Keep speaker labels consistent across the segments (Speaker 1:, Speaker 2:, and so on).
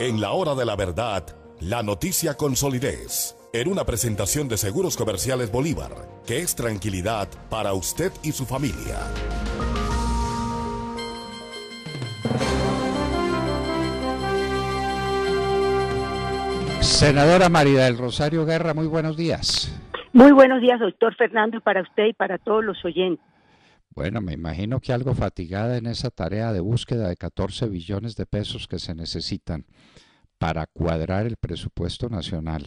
Speaker 1: En la hora de la verdad, la noticia con solidez. En una presentación de Seguros Comerciales Bolívar, que es tranquilidad para usted y su familia.
Speaker 2: Senadora María del Rosario Guerra, muy buenos días.
Speaker 3: Muy buenos días, doctor Fernando, para usted y para todos los oyentes.
Speaker 2: Bueno, me imagino que algo fatigada en esa tarea de búsqueda de 14 billones de pesos que se necesitan para cuadrar el presupuesto nacional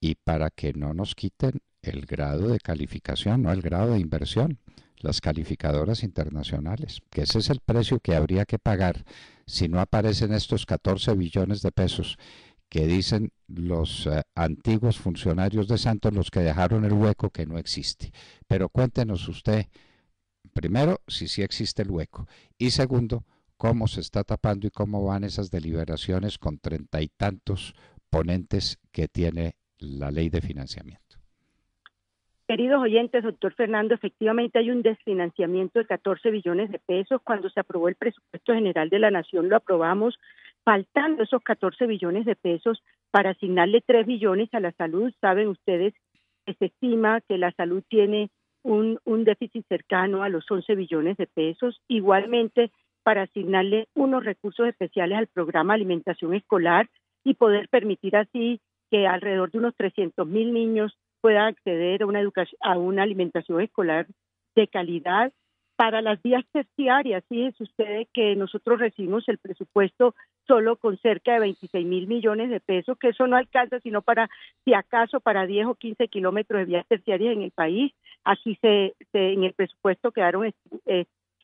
Speaker 2: y para que no nos quiten el grado de calificación, no el grado de inversión, las calificadoras internacionales, que ese es el precio que habría que pagar si no aparecen estos 14 billones de pesos que dicen los antiguos funcionarios de Santos, los que dejaron el hueco que no existe. Pero cuéntenos usted, primero, si sí existe el hueco, y segundo, cómo se está tapando y cómo van esas deliberaciones con 30 y tantos ponentes que tiene la ley de financiamiento.
Speaker 3: Queridos oyentes, doctor Fernando, efectivamente hay un desfinanciamiento de 14 billones de pesos. Cuando se aprobó el presupuesto general de la Nación, lo aprobamos faltando esos 14 billones de pesos para asignarle 3 billones a la salud. Saben ustedes que se estima que la salud tiene un déficit cercano a los 11 billones de pesos. Igualmente, para asignarle unos recursos especiales al programa Alimentación Escolar y poder permitir así que alrededor de unos 300,000 niños puedan acceder a una alimentación escolar de calidad. Para las vías terciarias, fíjense ustedes que nosotros recibimos el presupuesto solo con cerca de 26,000 millones de pesos, que eso no alcanza sino para, si acaso, para 10 o 15 kilómetros de vías terciarias en el país. Aquí en el presupuesto quedaron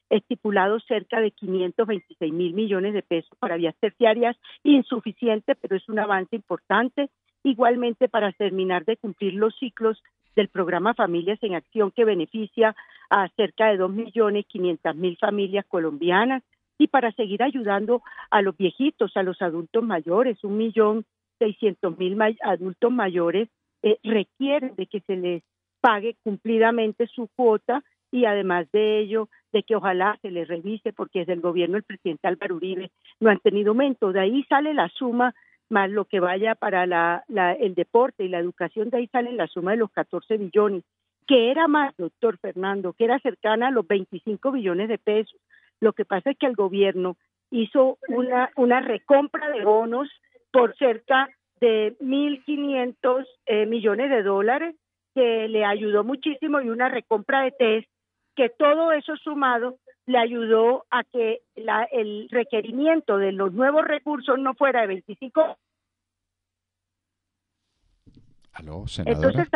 Speaker 3: estipulados cerca de 526,000 millones de pesos para vías terciarias, insuficiente, pero es un avance importante. Igualmente, para terminar de cumplir los ciclos del programa Familias en Acción, que beneficia a cerca de 2.500.000 familias colombianas, y para seguir ayudando a los viejitos, a los adultos mayores. 1.600.000 adultos mayores requieren de que se les pague cumplidamente su cuota, y además de ello, de que ojalá se les revise, porque desde el gobierno del presidente Álvaro Uribe no han tenido aumento. De ahí sale la suma, más lo que vaya para el deporte y la educación, de ahí sale la suma de los 14 billones, que era más, doctor Fernando, que era cercana a los 25 billones de pesos. Lo que pasa es que el gobierno hizo una recompra de bonos por cerca de 1.500 millones de dólares, que le ayudó muchísimo, y una recompra de test, que todo eso sumado le ayudó a que el requerimiento de los nuevos recursos no fuera de 25.
Speaker 2: ¿Aló, senadora?
Speaker 3: Entonces,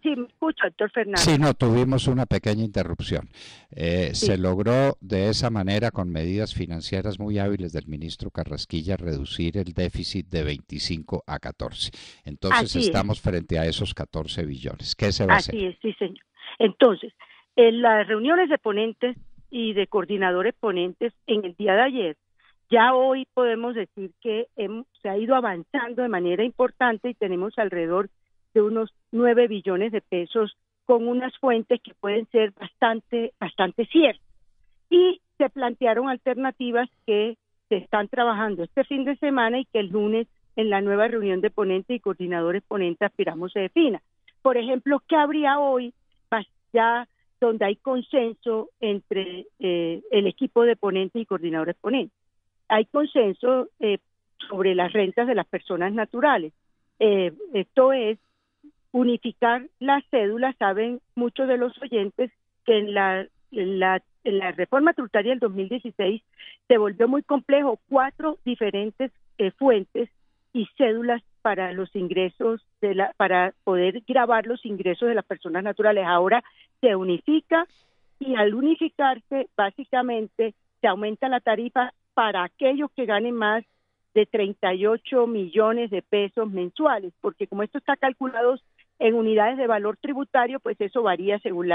Speaker 3: sí, me escucho, doctor Fernando.
Speaker 2: Sí, no, tuvimos una pequeña interrupción.
Speaker 3: Sí.
Speaker 2: Se logró de esa manera, con medidas financieras muy hábiles del ministro Carrasquilla, reducir el déficit de 25 a 14. Entonces estamos frente a esos 14 billones. ¿Qué se va a hacer?
Speaker 3: Así es, sí, señor. Entonces, en las reuniones de ponentes y de coordinadores ponentes en el día de ayer, ya hoy podemos decir que se ha ido avanzando de manera importante y tenemos alrededor de unos 9 billones de pesos con unas fuentes que pueden ser bastante ciertas. Y se plantearon alternativas que se están trabajando este fin de semana y que el lunes en la nueva reunión de ponentes y coordinadores ponentes aspiramos se defina. Por ejemplo, ¿qué habría hoy ya donde hay consenso entre el equipo de ponentes y coordinadores ponentes? Hay consenso sobre las rentas de las personas naturales. Esto es unificar las cédulas. Saben muchos de los oyentes que en la reforma tributaria del 2016 se volvió muy complejo 4 diferentes fuentes y cédulas para los ingresos para poder gravar los ingresos de las personas naturales. Ahora se unifica, y al unificarse básicamente se aumenta la tarifa para aquellos que ganen más de 38 millones de pesos mensuales, porque como esto está calculado en unidades de valor tributario, pues eso varía según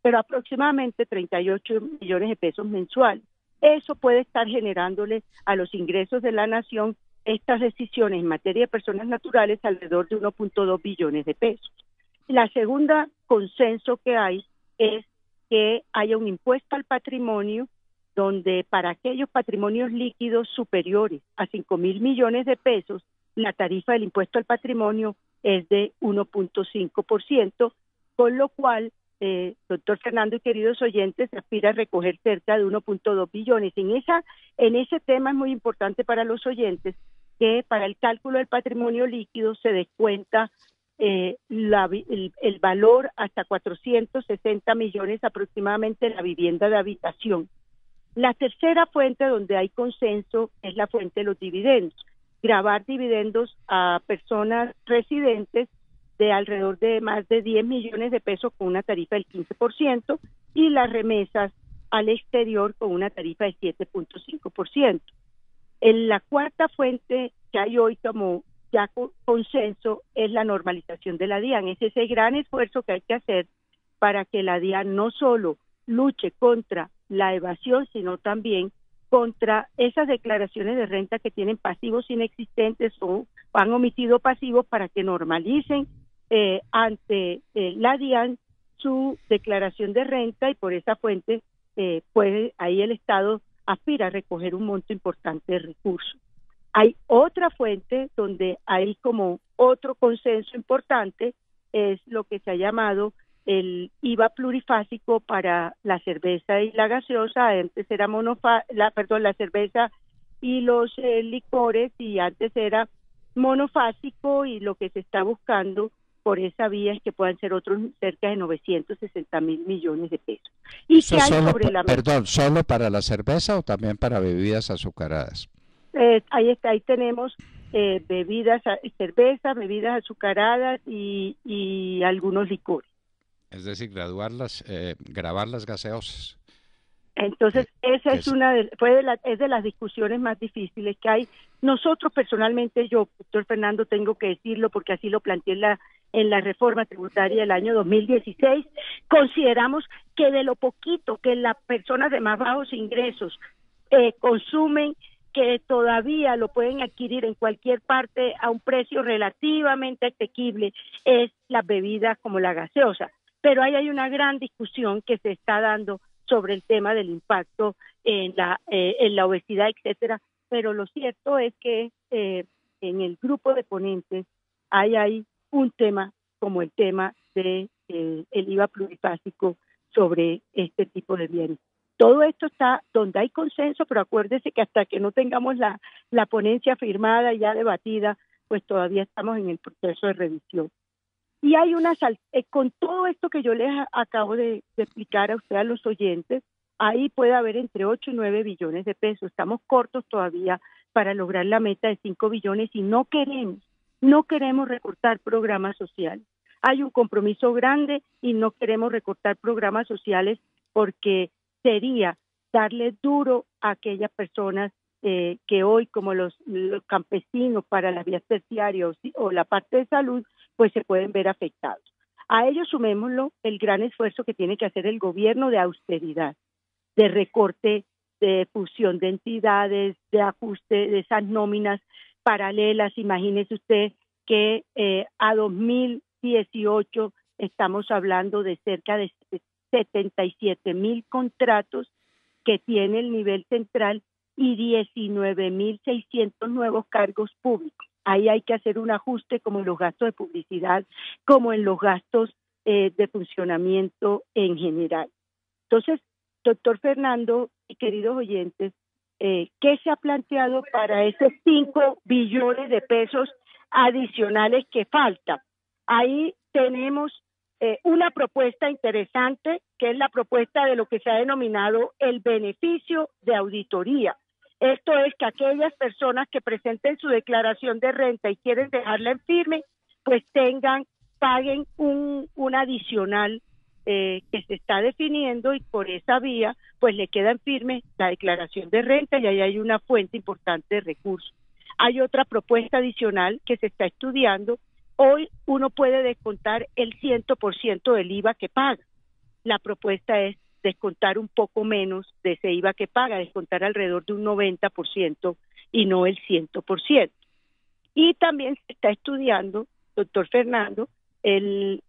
Speaker 3: pero aproximadamente 38 millones de pesos mensuales. Eso puede estar generándole a los ingresos de la nación estas decisiones en materia de personas naturales alrededor de 1.2 billones de pesos. La segunda consenso que hay es que haya un impuesto al patrimonio donde para aquellos patrimonios líquidos superiores a 5.000 millones de pesos, la tarifa del impuesto al patrimonio es de 1.5%, con lo cual, doctor Fernando y queridos oyentes, se aspira a recoger cerca de 1.2 billones. En ese tema es muy importante para los oyentes que para el cálculo del patrimonio líquido se descuenta el valor hasta 460 millones aproximadamente de la vivienda de habitación. La tercera fuente donde hay consenso es la fuente de los dividendos. Gravar dividendos a personas residentes de alrededor de más de 10 millones de pesos con una tarifa del 15% y las remesas al exterior con una tarifa de 7.5%. La cuarta fuente que hay hoy como ya consenso es la normalización de la DIAN. Es ese gran esfuerzo que hay que hacer para que la DIAN no solo luche contra la evasión, sino también contra esas declaraciones de renta que tienen pasivos inexistentes o han omitido pasivos, para que normalicen ante la DIAN su declaración de renta, y por esa fuente puede ahí el Estado aspira a recoger un monto importante de recursos. Hay otra fuente donde hay como otro consenso importante, es lo que se ha llamado el IVA plurifásico para la cerveza y la gaseosa. Antes era la cerveza y los licores, y antes era monofásico, y lo que se está buscando por esa vía es que puedan ser otros cerca de 960.000 millones de pesos. ¿Y
Speaker 2: ¿Eso
Speaker 3: qué hay
Speaker 2: solo,
Speaker 3: sobre la mesa?
Speaker 2: perdón, solo para la cerveza o también para bebidas azucaradas?
Speaker 3: Ahí tenemos cerveza, bebidas azucaradas y algunos licores.
Speaker 2: Es decir, grabar las gaseosas.
Speaker 3: Entonces, esa es es de las discusiones más difíciles que hay. Nosotros personalmente, yo, doctor Fernando, tengo que decirlo porque así lo planteé en la reforma tributaria del año 2016, consideramos que de lo poquito que las personas de más bajos ingresos consumen, que todavía lo pueden adquirir en cualquier parte a un precio relativamente asequible, es las bebidas como la gaseosa. Pero ahí hay una gran discusión que se está dando sobre el tema del impacto en la obesidad, etcétera. Pero lo cierto es que en el grupo de ponentes hay un tema como el tema de el IVA plurifásico sobre este tipo de bienes. Todo esto está donde hay consenso, pero acuérdese que hasta que no tengamos la ponencia firmada y ya debatida, pues todavía estamos en el proceso de revisión. Y hay con todo esto que yo les acabo de explicar a ustedes, a los oyentes, ahí puede haber entre 8 y 9 billones de pesos. Estamos cortos todavía para lograr la meta de 5 billones y no queremos recortar programas sociales. Hay un compromiso grande y no queremos recortar programas sociales, porque sería darle duro a aquellas personas que hoy, como los campesinos para las vías terciarias o la parte de salud, pues se pueden ver afectados. A ello sumémoslo el gran esfuerzo que tiene que hacer el gobierno de austeridad, de recorte, de fusión de entidades, de ajuste de esas nóminas paralelas. Imagínese usted que a 2018 estamos hablando de cerca de 77.000 contratos que tiene el nivel central y 19.600 nuevos cargos públicos. Ahí hay que hacer un ajuste, como en los gastos de publicidad, como en los gastos de funcionamiento en general. Entonces, doctor Fernando y queridos oyentes, ¿qué se ha planteado para esos 5 billones de pesos adicionales que faltan? Ahí tenemos una propuesta interesante, que es la propuesta de lo que se ha denominado el beneficio de auditoría. Esto es que aquellas personas que presenten su declaración de renta y quieren dejarla en firme, pues paguen un adicional que se está definiendo, y por esa vía pues le queda en firme la declaración de renta, y ahí hay una fuente importante de recursos. Hay otra propuesta adicional que se está estudiando. Hoy uno puede descontar el 100% del IVA que paga. La propuesta es descontar un poco menos de ese IVA que paga, descontar alrededor de un 90% y no el 100%. Y también se está estudiando, doctor Fernando, el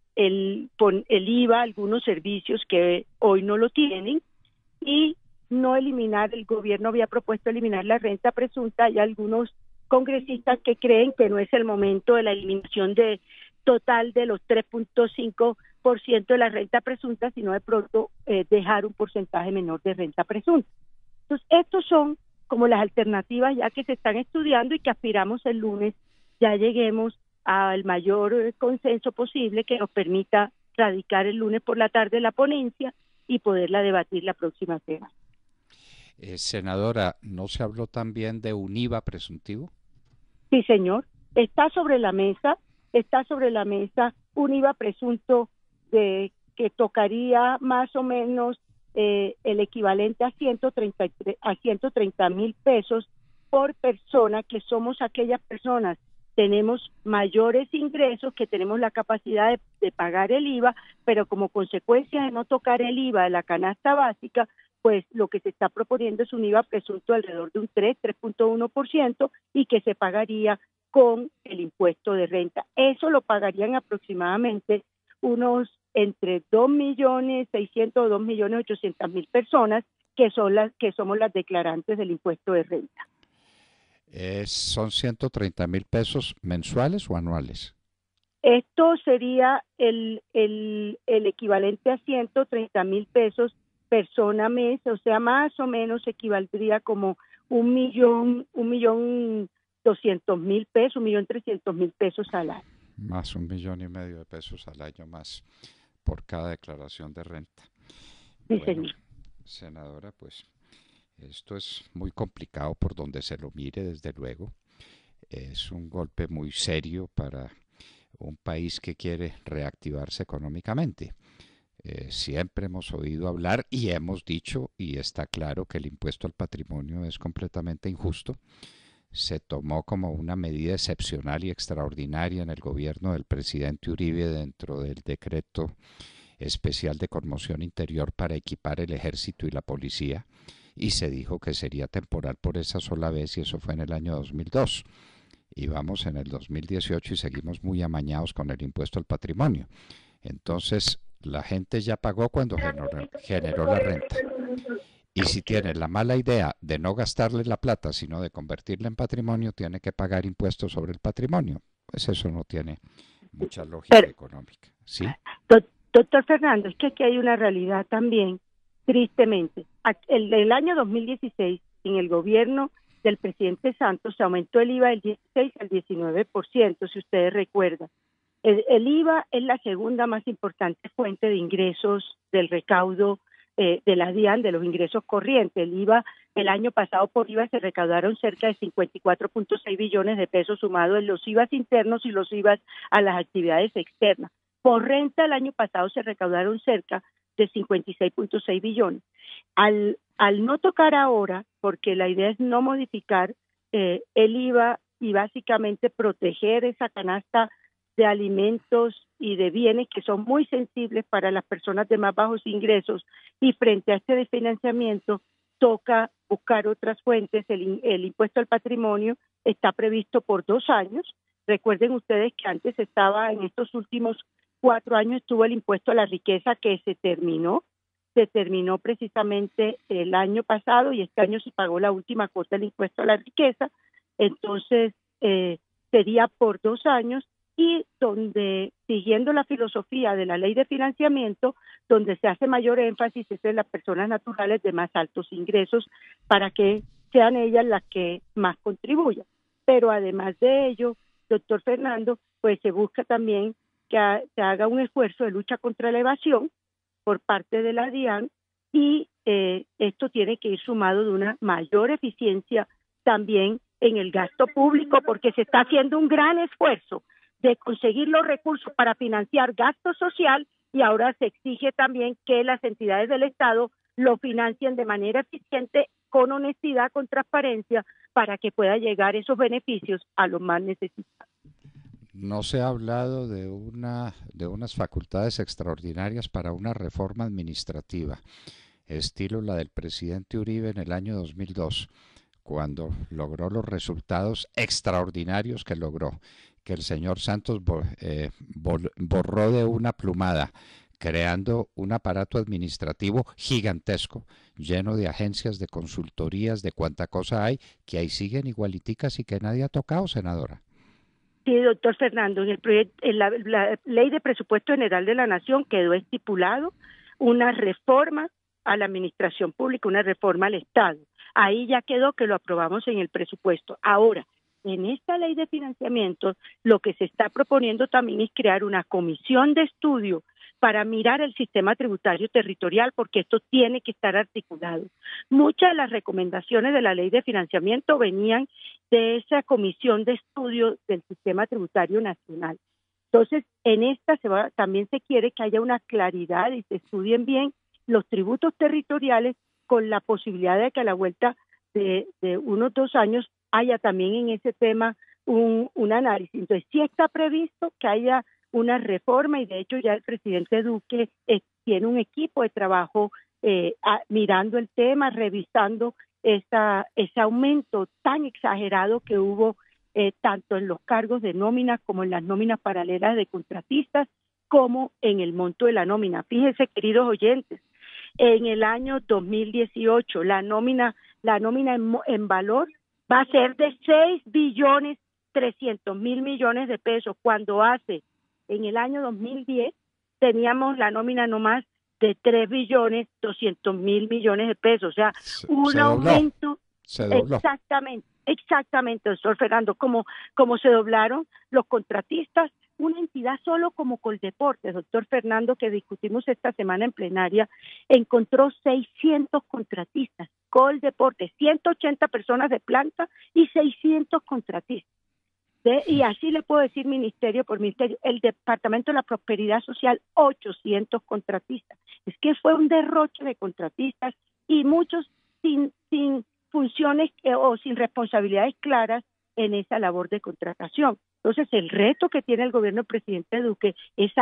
Speaker 3: IVA, algunos servicios que hoy no lo tienen, y no eliminar, el gobierno había propuesto eliminar la renta presunta. Hay algunos congresistas que creen que no es el momento de la eliminación de total de los 3.5% de la renta presunta, sino de pronto dejar un porcentaje menor de renta presunta. Entonces, estos son como las alternativas ya que se están estudiando y que aspiramos el lunes ya lleguemos al mayor consenso posible que nos permita radicar el lunes por la tarde la ponencia y poderla debatir la próxima semana.
Speaker 2: Senadora, ¿no se habló también de un IVA presuntivo?
Speaker 3: Sí, señor. Está sobre la mesa un IVA presunto que tocaría más o menos el equivalente a 130,000 pesos por persona, que somos aquellas personas tenemos mayores ingresos, que tenemos la capacidad de pagar el IVA, pero como consecuencia de no tocar el IVA de la canasta básica, pues lo que se está proponiendo es un IVA presunto alrededor de un 3.1% y que se pagaría con el impuesto de renta. Eso lo pagarían aproximadamente unos entre 2.600.000 o 2.800.000 personas que somos las declarantes del impuesto de renta.
Speaker 2: ¿Son 130,000 pesos mensuales o anuales?
Speaker 3: Esto sería el equivalente a 130,000 pesos persona mes, o sea, más o menos equivaldría como 1.200.000 pesos, 1.300.000 pesos al año.
Speaker 2: Más 1,5 millones de pesos al año más por cada declaración de renta.
Speaker 3: Sí,
Speaker 2: bueno,
Speaker 3: señor.
Speaker 2: Senadora, pues esto es muy complicado por donde se lo mire, desde luego. Es un golpe muy serio para un país que quiere reactivarse económicamente. Siempre hemos oído hablar y hemos dicho, y está claro, que el impuesto al patrimonio es completamente injusto. Se tomó como una medida excepcional y extraordinaria en el gobierno del presidente Uribe dentro del decreto especial de conmoción interior para equipar el ejército y la policía, y se dijo que sería temporal por esa sola vez, y eso fue en el año 2002. Y vamos en el 2018 y seguimos muy amañados con el impuesto al patrimonio. Entonces, la gente ya pagó cuando generó la renta. Y si tiene la mala idea de no gastarle la plata, sino de convertirla en patrimonio, tiene que pagar impuestos sobre el patrimonio. Pues eso no tiene mucha lógica económica. ¿Sí?
Speaker 3: Doctor Fernando, es que aquí hay una realidad también, tristemente. El año 2016, en el gobierno del presidente Santos, se aumentó el IVA del 16 al 19%, si ustedes recuerdan. El IVA es la segunda más importante fuente de ingresos del recaudo de la DIAN, de los ingresos corrientes. El IVA, el año pasado por IVA se recaudaron cerca de 54.6 billones de pesos sumados en los IVAs internos y los IVAs a las actividades externas. Por renta el año pasado se recaudaron cerca de 56.6 billones. Al no tocar ahora, porque la idea es no modificar el IVA y básicamente proteger esa canasta de alimentos y de bienes que son muy sensibles para las personas de más bajos ingresos, y frente a este desfinanciamiento toca buscar otras fuentes. El impuesto al patrimonio está previsto por 2 años. Recuerden ustedes que antes estaba, en estos últimos 4 años estuvo el impuesto a la riqueza, que se terminó precisamente el año pasado, y este año se pagó la última cuota del impuesto a la riqueza. Entonces sería por 2 años, y donde, siguiendo la filosofía de la ley de financiamiento, donde se hace mayor énfasis es en las personas naturales de más altos ingresos, para que sean ellas las que más contribuyan. Pero además de ello, doctor Fernando, pues se busca también que se haga un esfuerzo de lucha contra la evasión por parte de la DIAN, y esto tiene que ir sumado de una mayor eficiencia también en el gasto público, porque se está haciendo un gran esfuerzo de conseguir los recursos para financiar gasto social, y ahora se exige también que las entidades del Estado lo financien de manera eficiente, con honestidad, con transparencia, para que pueda llegar esos beneficios a los más necesitados.
Speaker 2: No se ha hablado de unas facultades extraordinarias para una reforma administrativa, estilo la del presidente Uribe en el año 2002, cuando logró los resultados extraordinarios que logró, que el señor Santos borró de una plumada, creando un aparato administrativo gigantesco, lleno de agencias, de consultorías, de cuánta cosa hay, que ahí siguen igualiticas y que nadie ha tocado, senadora.
Speaker 3: Sí, doctor Fernando, en la Ley de Presupuesto General de la Nación quedó estipulado una reforma a la administración pública, una reforma al Estado. Ahí ya quedó que lo aprobamos en el presupuesto. Ahora, en esta ley de financiamiento, lo que se está proponiendo también es crear una comisión de estudio para mirar el sistema tributario territorial, porque esto tiene que estar articulado. Muchas de las recomendaciones de la ley de financiamiento venían de esa comisión de estudio del sistema tributario nacional. Entonces, en esta también se quiere que haya una claridad y se estudien bien los tributos territoriales, con la posibilidad de que a la vuelta de unos 2 años haya también en ese tema un análisis. Entonces, sí está previsto que haya una reforma, y de hecho ya el presidente Duque tiene un equipo de trabajo mirando el tema, revisando ese aumento tan exagerado que hubo tanto en los cargos de nómina como en las nóminas paralelas de contratistas, como en el monto de la nómina. Fíjense, queridos oyentes, en el año 2018 la nómina en valor va a ser de 6.300.000.000.000 de pesos, cuando en el año 2010 teníamos la nómina no más de 3.200.000.000.000 de pesos, o sea, un aumento.
Speaker 2: Se dobló.
Speaker 3: Exactamente, doctor Fernando, como se doblaron los contratistas. Una entidad solo como Coldeportes, doctor Fernando, que discutimos esta semana en plenaria, encontró 600 contratistas. Coldeportes, 180 personas de planta y 600 contratistas. Y así le puedo decir ministerio por ministerio. El Departamento de la Prosperidad Social, 800 contratistas. Es que fue un derroche de contratistas, y muchos sin funciones o sin responsabilidades claras en esa labor de contratación. Entonces, el reto que tiene el gobierno del presidente Duque es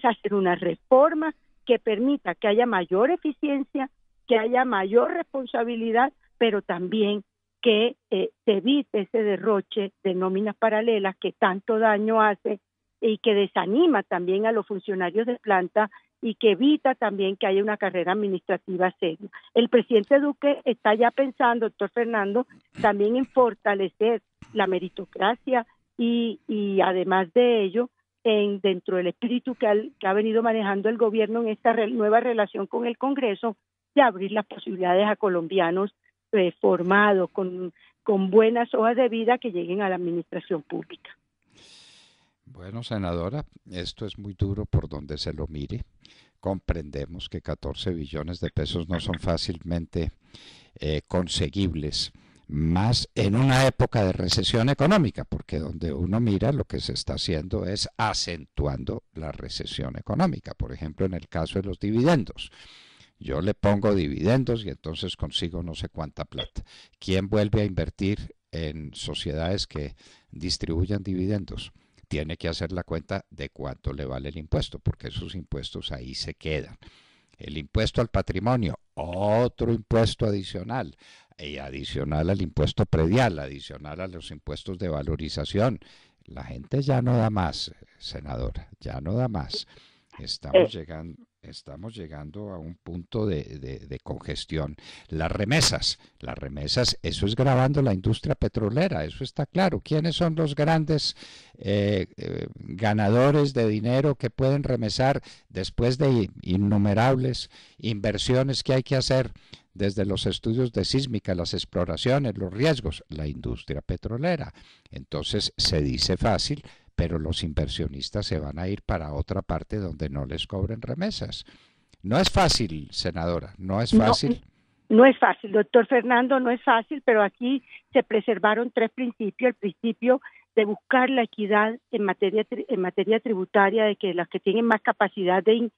Speaker 3: hacer una reforma que permita que haya mayor eficiencia, que haya mayor responsabilidad, pero también que se evite ese derroche de nóminas paralelas que tanto daño hace y que desanima también a los funcionarios de planta, y que evita también que haya una carrera administrativa seria. El presidente Duque está ya pensando, doctor Fernando, también en fortalecer la meritocracia y además de ello, dentro del espíritu que ha venido manejando el gobierno en esta nueva relación con el Congreso, de abrir las posibilidades a colombianos formados con buenas hojas de vida que lleguen a la administración pública.
Speaker 2: Bueno, senadora, esto es muy duro por donde se lo mire. Comprendemos que 14 billones de pesos no son fácilmente conseguibles, más en una época de recesión económica, porque donde uno mira lo que se está haciendo es acentuando la recesión económica. Por ejemplo, en el caso de los dividendos. Yo le pongo dividendos y entonces consigo no sé cuánta plata. ¿Quién vuelve a invertir en sociedades que distribuyan dividendos? Tiene que hacer la cuenta de cuánto le vale el impuesto, porque esos impuestos ahí se quedan. El impuesto al patrimonio, otro impuesto adicional, y adicional al impuesto predial, adicional a los impuestos de valorización. La gente ya no da más, senadora, ya no da más. Estamos llegando a un punto de congestión. Las remesas, eso es gravando la industria petrolera, eso está claro. ¿Quiénes son los grandes ganadores de dinero que pueden remesar después de innumerables inversiones que hay que hacer desde los estudios de sísmica, las exploraciones, los riesgos? La industria petrolera. Entonces se dice fácil, pero los inversionistas se van a ir para otra parte donde no les cobren remesas. No es fácil, senadora, no es fácil.
Speaker 3: No es fácil, doctor Fernando, no es fácil, pero aquí se preservaron 3 principios. El principio de buscar la equidad en materia tributaria, de que las que tienen más capacidad de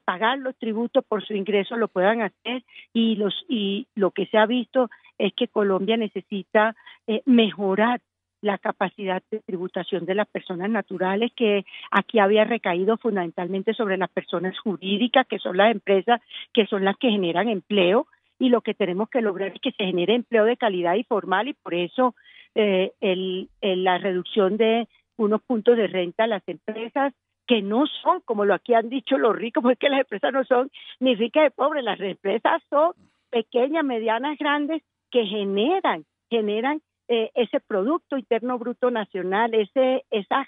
Speaker 3: pagar los tributos por su ingreso lo puedan hacer, y lo que se ha visto es que Colombia necesita mejorar la capacidad de tributación de las personas naturales, que aquí había recaído fundamentalmente sobre las personas jurídicas, que son las empresas, que son las que generan empleo, y lo que tenemos que lograr es que se genere empleo de calidad y formal, y por eso la reducción de unos puntos de renta a las empresas, que no son, como lo aquí han dicho los ricos, porque las empresas no son ni ricas ni pobres, las empresas son pequeñas, medianas, grandes, que generan ese Producto Interno Bruto Nacional, ese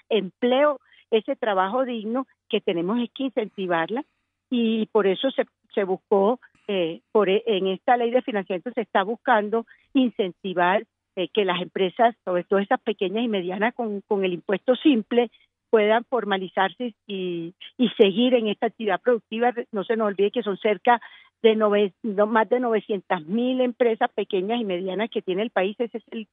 Speaker 3: empleo, ese trabajo digno que tenemos es que incentivarla, y por eso se buscó, en esta ley de financiamiento se está buscando incentivar que las empresas, sobre todo esas pequeñas y medianas con el impuesto simple, puedan formalizarse y seguir en esta actividad productiva. No se nos olvide que son cerca de más de 900.000 empresas pequeñas y medianas que tiene el país. Ese es el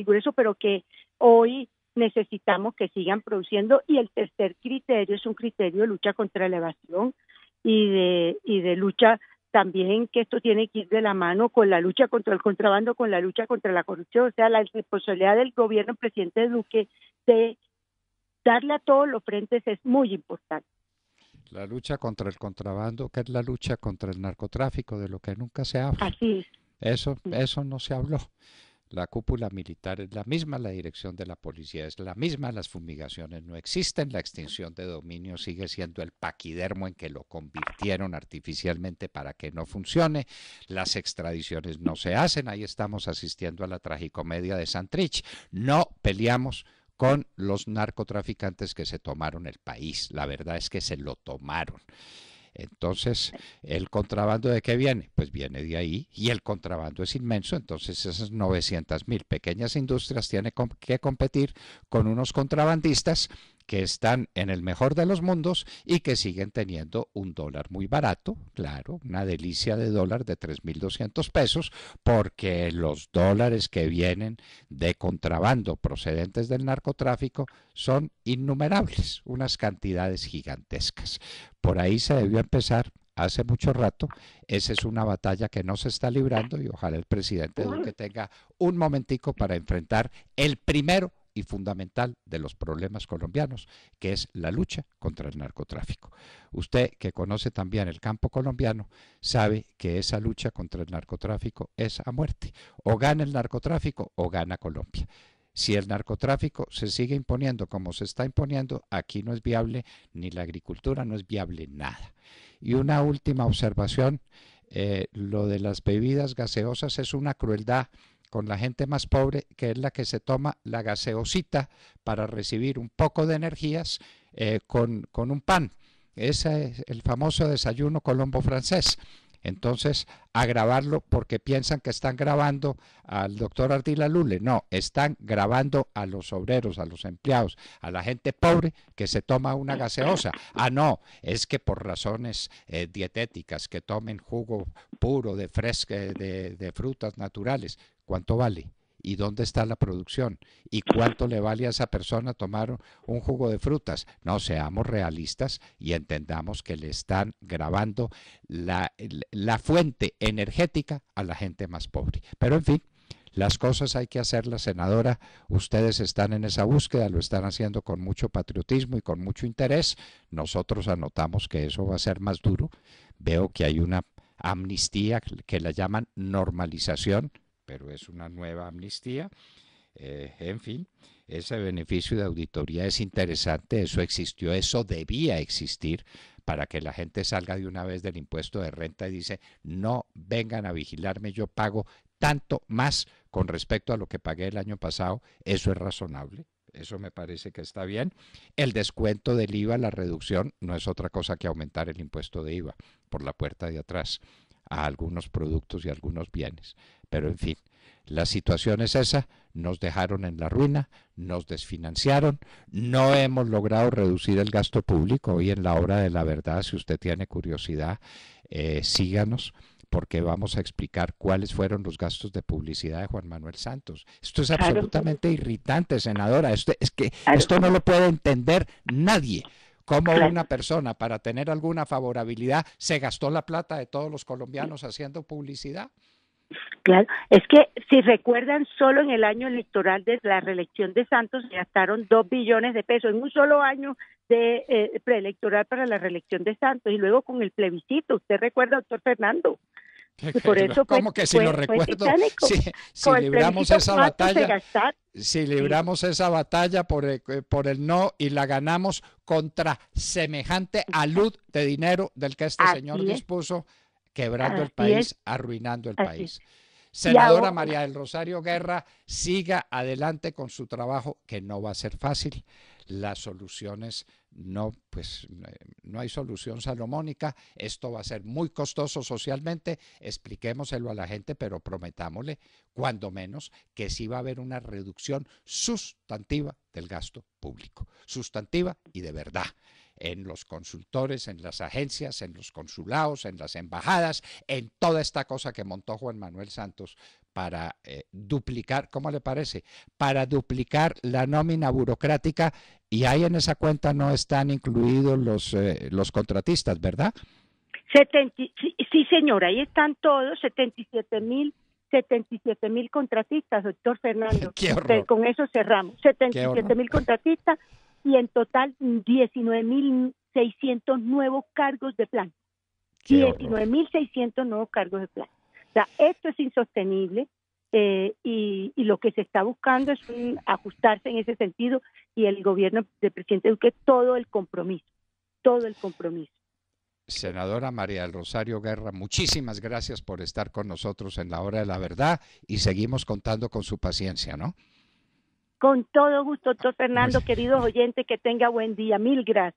Speaker 3: grueso, pero que hoy necesitamos que sigan produciendo. Y el tercer criterio es un criterio de lucha contra la evasión y de lucha también, que esto tiene que ir de la mano con la lucha contra el contrabando, con la lucha contra la corrupción. O sea, la responsabilidad del gobierno, presidente Duque, de darle a todos los frentes es muy importante.
Speaker 2: La lucha contra el contrabando, que es la lucha contra el narcotráfico, de lo que nunca se habla.
Speaker 3: Así es.
Speaker 2: Eso no se habló. La cúpula militar es la misma, la dirección de la policía es la misma, las fumigaciones no existen, la extinción de dominio sigue siendo el paquidermo en que lo convirtieron artificialmente para que no funcione, las extradiciones no se hacen, ahí estamos asistiendo a la tragicomedia de Santrich. No peleamos con los narcotraficantes que se tomaron el país, la verdad es que se lo tomaron. Entonces, ¿el contrabando de qué viene? Pues viene de ahí, y el contrabando es inmenso. Entonces esas 900.000 pequeñas industrias tienen que competir con unos contrabandistas que están en el mejor de los mundos y que siguen teniendo un dólar muy barato, claro, una delicia de dólar de 3.200 pesos, porque los dólares que vienen de contrabando procedentes del narcotráfico son innumerables, unas cantidades gigantescas. Por ahí se debió empezar hace mucho rato. Esa es una batalla que no se está librando, y ojalá el presidente Duque tenga un momentico para enfrentar el primero y fundamental de los problemas colombianos, que es la lucha contra el narcotráfico. Usted, que conoce también el campo colombiano, sabe que esa lucha contra el narcotráfico es a muerte. O gana el narcotráfico o gana Colombia. Si el narcotráfico se sigue imponiendo como se está imponiendo, aquí no es viable ni la agricultura, no es viable nada. Y una última observación, lo de las bebidas gaseosas es una crueldad con la gente más pobre, que es la que se toma la gaseosita para recibir un poco de energías con un pan. Ese es el famoso desayuno colombo francés. Entonces, agravarlo porque piensan que están grabando al doctor Ardila Lule. No, están grabando a los obreros, a los empleados, a la gente pobre que se toma una gaseosa. Ah, no, es que por razones dietéticas, que tomen jugo puro de frutas naturales. ¿Cuánto vale? ¿Y dónde está la producción? ¿Y cuánto le vale a esa persona tomar un jugo de frutas? No, seamos realistas y entendamos que le están grabando la fuente energética a la gente más pobre. Pero en fin, las cosas hay que hacerlas, senadora. Ustedes están en esa búsqueda, lo están haciendo con mucho patriotismo y con mucho interés. Nosotros anotamos que eso va a ser más duro. Veo que hay una amnistía que la llaman normalización, pero es una nueva amnistía. En fin, ese beneficio de auditoría es interesante, eso existió, eso debía existir para que la gente salga de una vez del impuesto de renta y dice, no vengan a vigilarme, yo pago tanto más con respecto a lo que pagué el año pasado. Eso es razonable, eso me parece que está bien. El descuento del IVA, la reducción, no es otra cosa que aumentar el impuesto de IVA por la puerta de atrás a algunos productos y algunos bienes. Pero en fin, la situación es esa, nos dejaron en la ruina, nos desfinanciaron, no hemos logrado reducir el gasto público. Hoy en la hora de la verdad, si usted tiene curiosidad, síganos, porque vamos a explicar cuáles fueron los gastos de publicidad de Juan Manuel Santos. Esto es absolutamente irritante, senadora. Esto no lo puede entender nadie. Cómo una persona, para tener alguna favorabilidad, se gastó la plata de todos los colombianos haciendo publicidad.
Speaker 3: Claro, es que si recuerdan, solo en el año electoral de la reelección de Santos se gastaron 2 billones de pesos en un solo año de preelectoral para la reelección de Santos, y luego con el plebiscito, usted recuerda, doctor Fernando, Y por eso
Speaker 2: ¿Cómo que si lo recuerdo? Si libramos esa batalla, esa batalla por el no y la ganamos contra semejante alud de dinero del que este señor dispuso, quebrando el país, arruinando el país. Senadora María del Rosario Guerra, siga adelante con su trabajo, que no va a ser fácil. Las soluciones no hay solución salomónica. Esto va a ser muy costoso socialmente. Expliquémoselo a la gente, pero prometámosle, cuando menos, que sí va a haber una reducción sustantiva del gasto público. Sustantiva y de verdad. En los consultores, en las agencias, en los consulados, en las embajadas, en toda esta cosa que montó Juan Manuel Santos para duplicar, ¿cómo le parece? Para duplicar la nómina burocrática, y ahí en esa cuenta no están incluidos los contratistas, ¿verdad?
Speaker 3: Sí, señora, ahí están todos, 77.000 contratistas, doctor Fernando.
Speaker 2: Qué horror.
Speaker 3: Con eso cerramos, 77.000 contratistas, y en total 19.600 nuevos cargos de plan. 19.600 nuevos cargos de plan. O sea, esto es insostenible, y lo que se está buscando es ajustarse en ese sentido, y el gobierno del presidente Duque todo el compromiso.
Speaker 2: Senadora María del Rosario Guerra, muchísimas gracias por estar con nosotros en la hora de la verdad, y seguimos contando con su paciencia, ¿no?
Speaker 3: Con todo gusto, doctor Fernando, queridos oyentes, que tenga buen día. Mil gracias.